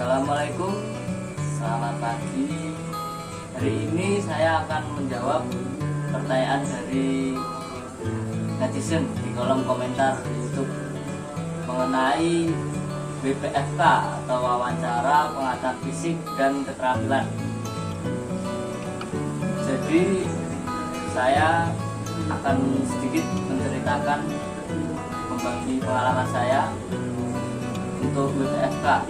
Assalamualaikum, selamat pagi. Hari ini saya akan menjawab pertanyaan dari netizen di kolom komentar YouTube mengenai WPFK atau wawancara pengatasi fisik dan keterampilan. Jadi saya akan sedikit menceritakan, membagi pengalaman saya untuk WPFK.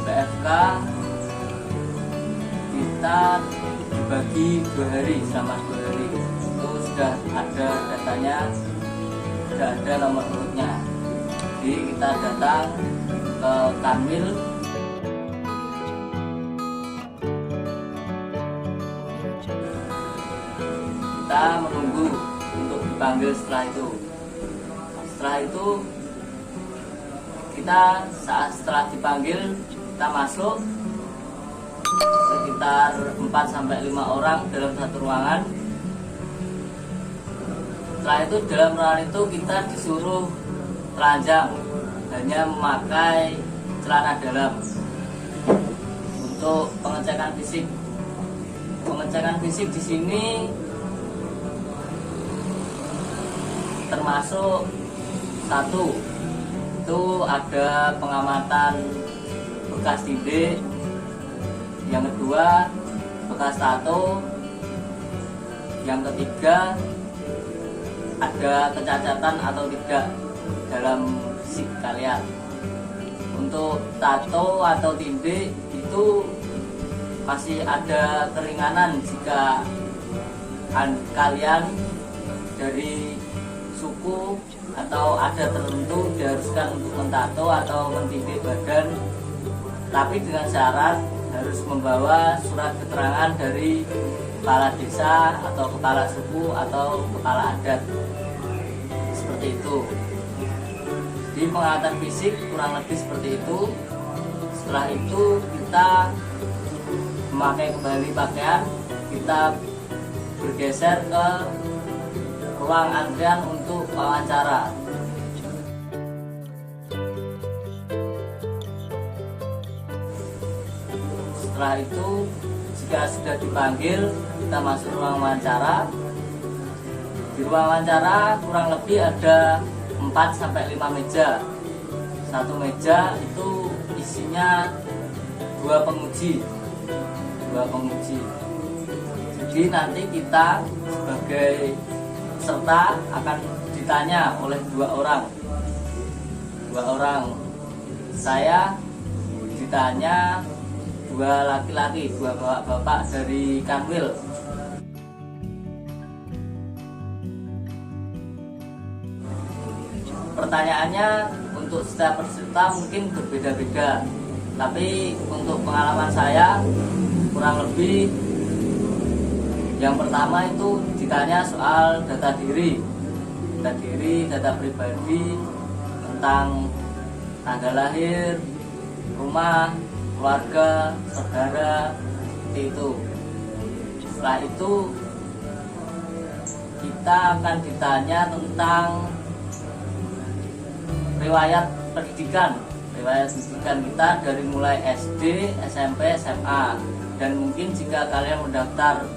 WPFK kita dibagi 2 hari, selama 2 hari itu sudah ada datanya, sudah ada nomor urutnya. Jadi kita datang ke Kanwil, kita menunggu untuk dipanggil. Setelah itu kita setelah dipanggil, kita masuk sekitar 4-5 orang dalam satu ruangan. Setelah itu dalam ruangan itu kita disuruh telanjang, hanya memakai celana dalam untuk pengecekan fisik. Pengecekan fisik di sini termasuk satu, itu ada pengamatan bekas tindik. Yang kedua, bekas tato. Yang ketiga, ada kecacatan atau tidak dalam fisik kalian. Untuk tato atau tindik itu masih ada keringanan jika kalian dari suku atau ada tertentu diharuskan untuk mentato atau mentindik badan, tapi dengan syarat harus membawa surat keterangan dari kepala desa atau kepala suku atau kepala adat, seperti itu. Di pengamatan fisik kurang lebih seperti itu. Setelah itu kita memakai kembali pakaian, kita bergeser ke ruang antrian untuk wawancara. Setelah itu, jika sudah dipanggil, kita masuk ruang wawancara. Di ruang wawancara kurang lebih ada 4-5 meja. Satu meja itu isinya 2 penguji. Jadi nanti kita sebagai peserta akan ditanya oleh 2 orang. Saya ditanya 2 laki-laki, 2 bapak dari Kanwil. Pertanyaannya untuk setiap peserta mungkin berbeda-beda, tapi untuk pengalaman saya kurang lebih yang pertama itu ditanya soal data diri, data pribadi, tentang tanggal lahir, rumah, keluarga, saudara, seperti itu. Setelah itu kita akan ditanya tentang riwayat pendidikan kita dari mulai SD, SMP, SMA, dan mungkin jika kalian mendaftar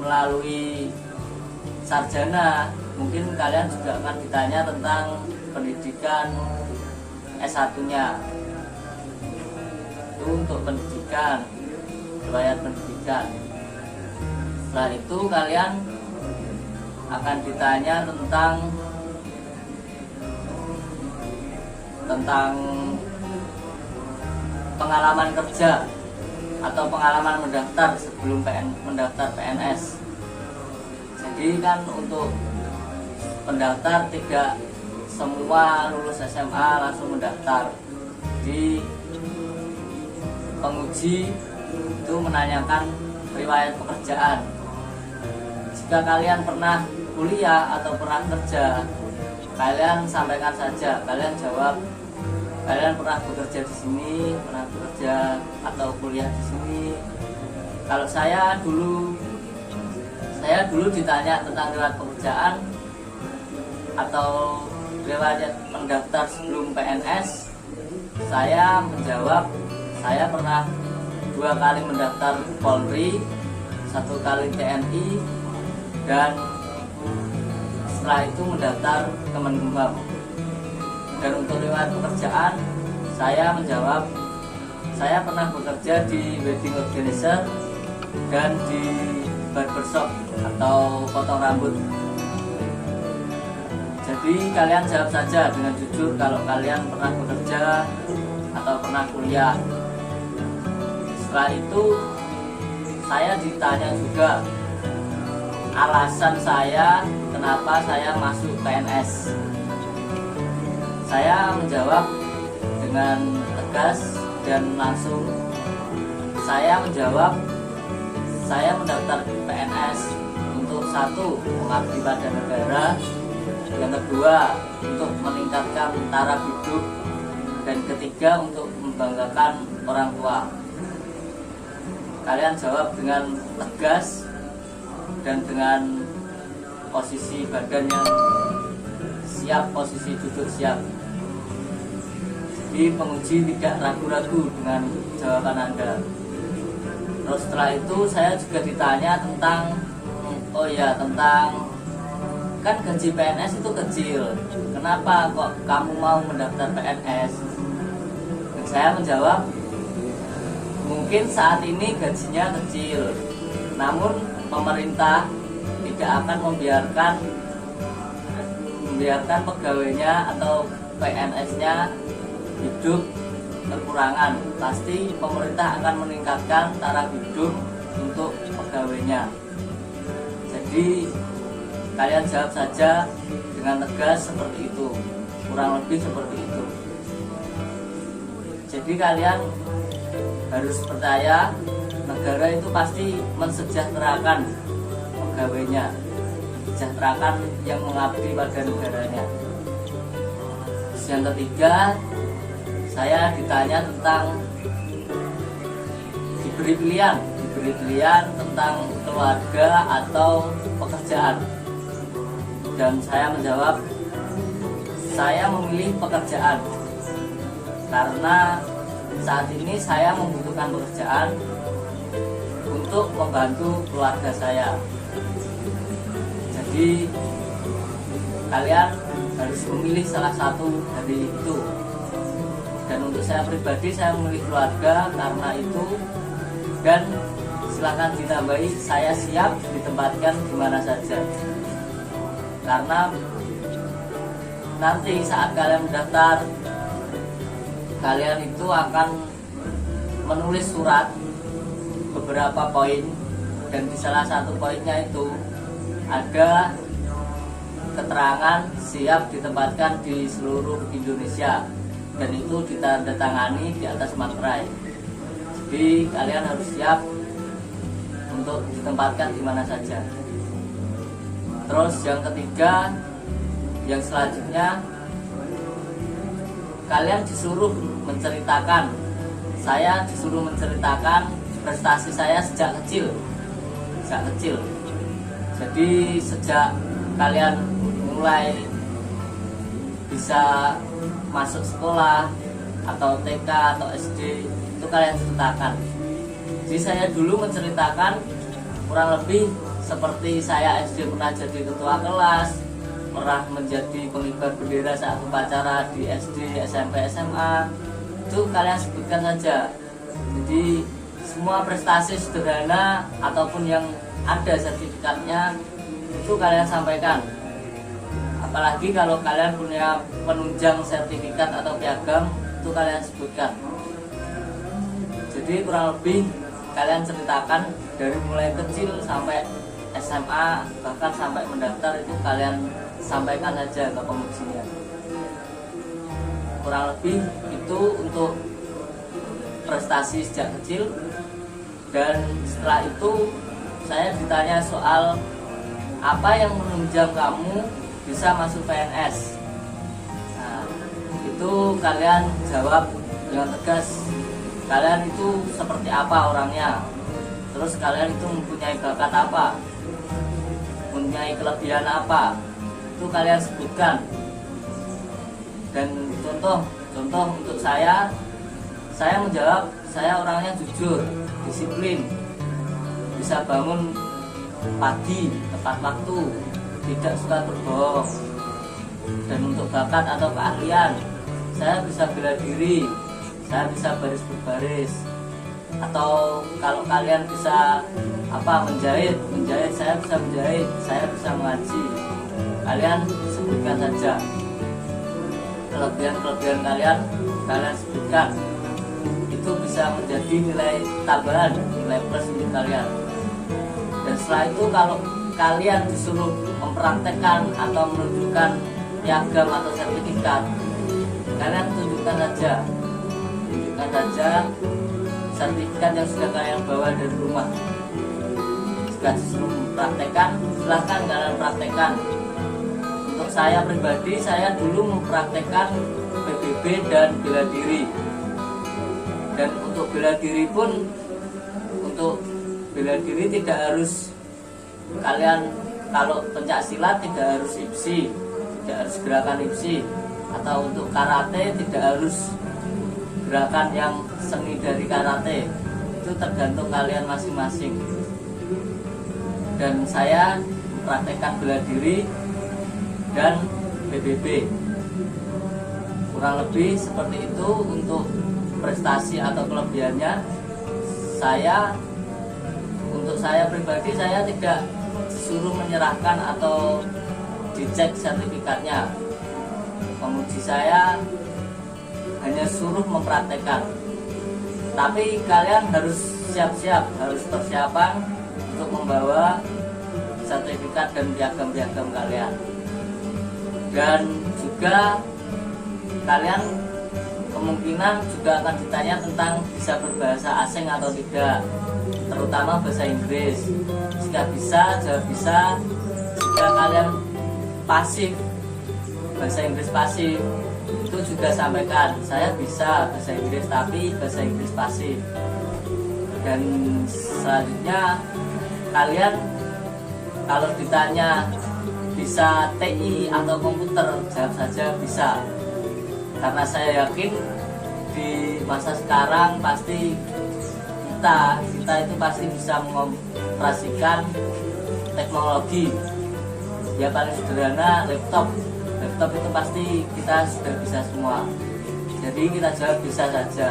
melalui sarjana, mungkin kalian juga akan ditanya tentang pendidikan S1-nya. Itu untuk pendidikan, riwayat pendidikan. Setelah itu kalian akan ditanya tentang pengalaman kerja atau pengalaman mendaftar sebelum mendaftar PNS. Jadi kan untuk pendaftar tidak semua lulus SMA langsung mendaftar. Jadi penguji itu menanyakan riwayat pekerjaan. Jika kalian pernah kuliah atau pernah kerja, kalian sampaikan saja. Kalian jawab kalian pernah bekerja di sini, pernah bekerja atau kuliah di sini. Kalau saya dulu ditanya tentang riwayat pekerjaan atau riwayat mendaftar sebelum PNS, saya menjawab saya pernah 2 kali mendaftar Polri, 1 kali TNI, dan setelah itu mendaftar Kemenkumham. Dan untuk riwayat pekerjaan, saya menjawab saya pernah bekerja di wedding organizer dan di barbershop atau potong rambut. Jadi kalian jawab saja dengan jujur kalau kalian pernah bekerja atau pernah kuliah. Setelah itu saya ditanya juga alasan saya kenapa saya masuk PNS. Saya menjawab dengan tegas dan langsung. Saya menjawab saya mendaftar PNS untuk 1, mengabdi pada negara, yang kedua untuk meningkatkan taraf hidup, dan ketiga untuk membanggakan orang tua. Kalian jawab dengan tegas dan dengan posisi badan yang siap, posisi duduk siap. Jadi penguji tidak ragu-ragu dengan jawaban Anda. Terus setelah itu saya juga ditanya tentang kan gaji PNS itu kecil, kenapa kok kamu mau mendaftar PNS? Dan saya menjawab, mungkin saat ini gajinya kecil, namun pemerintah tidak akan membiarkan pegawainya atau PNS-nya hidup kekurangan. Pasti pemerintah akan meningkatkan taraf hidup untuk pegawainya. Jadi kalian jawab saja dengan tegas seperti itu, kurang lebih seperti itu. Jadi kalian harus percaya negara itu pasti mensejahterakan pegawainya, mensejahterakan yang mengabdi pada negaranya. Yang ketiga, saya ditanya tentang diberi pilihan tentang keluarga atau pekerjaan, dan saya menjawab saya memilih pekerjaan karena saat ini saya membutuhkan pekerjaan untuk membantu keluarga saya. Jadi kalian harus memilih salah satu dari itu. Dan untuk saya pribadi, saya memilih keluarga karena itu. Dan silakan ditambahi, saya siap ditempatkan di mana saja. Karena nanti saat kalian mendaftar, kalian itu akan menulis surat beberapa poin, dan di salah satu poinnya itu ada keterangan siap ditempatkan di seluruh Indonesia, dan itu ditandatangani di atas materai. Jadi kalian harus siap untuk ditempatkan di mana saja. Terus yang ketiga, yang selanjutnya, kalian disuruh menceritakan. Saya disuruh menceritakan prestasi saya sejak kecil. Jadi sejak kalian mulai bisa masuk sekolah atau TK atau SD, itu kalian ceritakan. Jadi saya dulu menceritakan kurang lebih seperti saya SD pernah jadi ketua kelas, pernah menjadi pengibar bendera saat upacara di SD, SMP, SMA. Itu kalian sebutkan saja. Jadi semua prestasi sederhana ataupun yang ada sertifikatnya itu kalian sampaikan. Apalagi kalau kalian punya penunjang sertifikat atau piagam, itu kalian sebutkan. Jadi kurang lebih kalian ceritakan dari mulai kecil sampai SMA, bahkan sampai mendaftar, itu kalian sampaikan saja ke pengujinya. Kurang lebih itu untuk prestasi sejak kecil. Dan setelah itu saya ditanya soal apa yang menunjang kamu bisa masuk PNS. Nah, itu kalian jawab dengan tegas. Kalian itu seperti apa orangnya, terus kalian itu mempunyai bakat apa, mempunyai kelebihan apa, itu kalian sebutkan. Dan contoh untuk saya menjawab, saya orangnya jujur, disiplin, bisa bangun pagi tepat waktu, tidak suka berbohong. Dan untuk bakat atau keahlian, saya bisa bela diri, saya bisa baris berbaris. Atau kalau kalian bisa menjahit, saya bisa menjahit, saya bisa mengaji. Kalian sebutkan saja kelebihan kalian sebutkan. Itu bisa menjadi nilai tambahan, nilai plus untuk kalian. Dan setelah itu kalau kalian disuruh mempraktekkan atau menunjukkan piagam atau sertifikat, kalian tunjukkan saja sertifikat yang sudah kalian bawa dari rumah. Jika disuruh mempraktekkan, silahkan kalian praktekkan. Untuk saya pribadi, saya dulu mempraktekkan PBB dan bela diri. Dan untuk bela diri pun, tidak harus kalian, kalau pencak silat tidak harus IPSI, tidak harus gerakan IPSI. Atau untuk karate tidak harus gerakan yang seni dari karate. Itu tergantung kalian masing-masing. Dan saya mempraktekkan bela diri dan PBB. Kurang lebih seperti itu untuk prestasi atau kelebihannya. Untuk saya pribadi, saya tidak disuruh menyerahkan atau dicek sertifikatnya. Penguji saya hanya suruh mempraktekkan. Tapi kalian harus siap-siap, harus persiapan untuk membawa sertifikat dan piagam-piagam kalian. Dan juga kalian kemungkinan juga akan ditanya tentang bisa berbahasa asing atau tidak, terutama bahasa Inggris. Jika bisa, jawab bisa. Jika kalian pasif, bahasa Inggris pasif, itu juga sampaikan, saya bisa bahasa Inggris tapi bahasa Inggris pasif. Dan selanjutnya kalian kalau ditanya bisa TI atau komputer, jawab saja bisa. Karena saya yakin di masa sekarang pasti kita itu pasti bisa mengoperasikan teknologi. Ya paling sederhana laptop itu pasti kita sudah bisa semua. Jadi kita jawab bisa saja.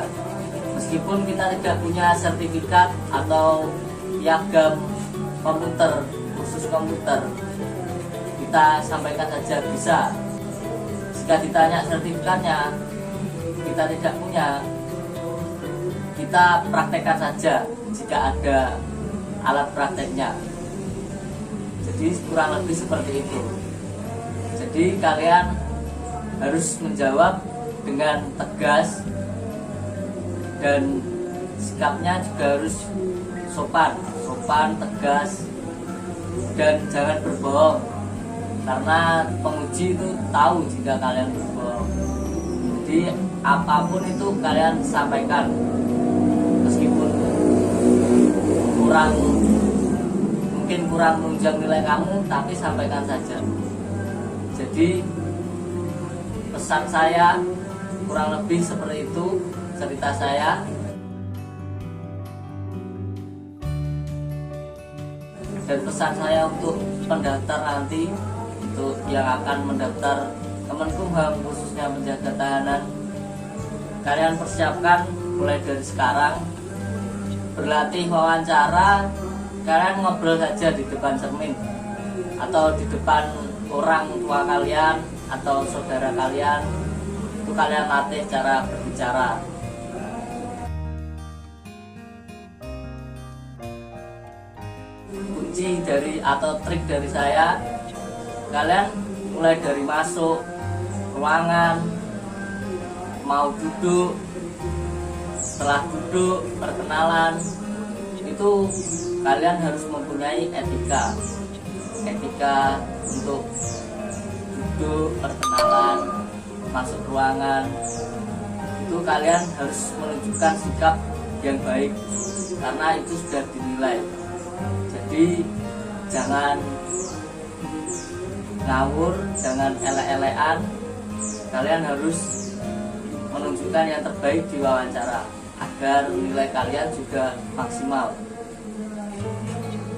Meskipun kita tidak punya sertifikat atau piagam komputer, khusus komputer, kita sampaikan saja bisa. Jika ditanya sertifikatnya, kita tidak punya, kita praktekkan saja jika ada alat prakteknya. Jadi kurang lebih seperti itu. Jadi kalian harus menjawab dengan tegas dan sikapnya juga harus sopan, tegas, dan jangan berbohong. Karena penguji itu tahu jika kalian berbohong. Jadi apapun itu kalian sampaikan, meskipun mungkin kurang menunjang nilai kamu, tapi sampaikan saja. Jadi pesan saya kurang lebih seperti itu cerita saya. Dan pesan saya untuk pendaftar nanti, untuk yang akan mendaftar Kemenkumham khususnya penjaga tahanan, kalian persiapkan mulai dari sekarang. Berlatih wawancara, kalian ngobrol saja di depan cermin atau di depan orang tua kalian atau saudara kalian. Itu kalian latih cara berbicara. Kunci dari atau trik dari saya, kalian mulai dari masuk ruangan, mau duduk, setelah duduk perkenalan, itu kalian harus mempunyai etika untuk duduk, perkenalan, masuk ruangan. Itu kalian harus menunjukkan sikap yang baik karena itu sudah dinilai. Jadi jangan ngawur, jangan elek-elekan, kalian harus menunjukkan yang terbaik di wawancara agar nilai kalian juga maksimal.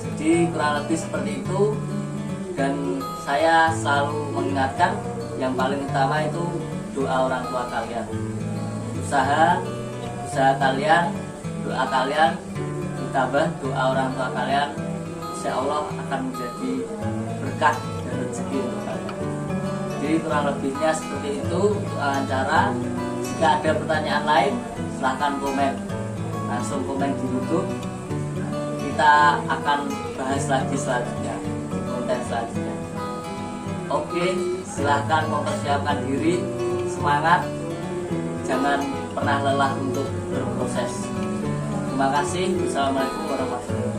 Jadi kurang lebih seperti itu, dan saya selalu mengingatkan yang paling utama itu doa orang tua kalian. Usaha kalian, doa kalian ditambah doa orang tua kalian, insya Allah akan menjadi berkah dan rezeki untuk kalian. Jadi kurang lebihnya seperti itu untuk wawancara. Jika ada pertanyaan lain, silahkan komen, langsung komen di YouTube. Kita akan bahas lagi selanjutnya, konten selanjutnya. Oke, silahkan mempersiapkan diri, semangat, jangan pernah lelah untuk berproses. Terima kasih. Wassalamualaikum warahmatullahi wabarakatuh.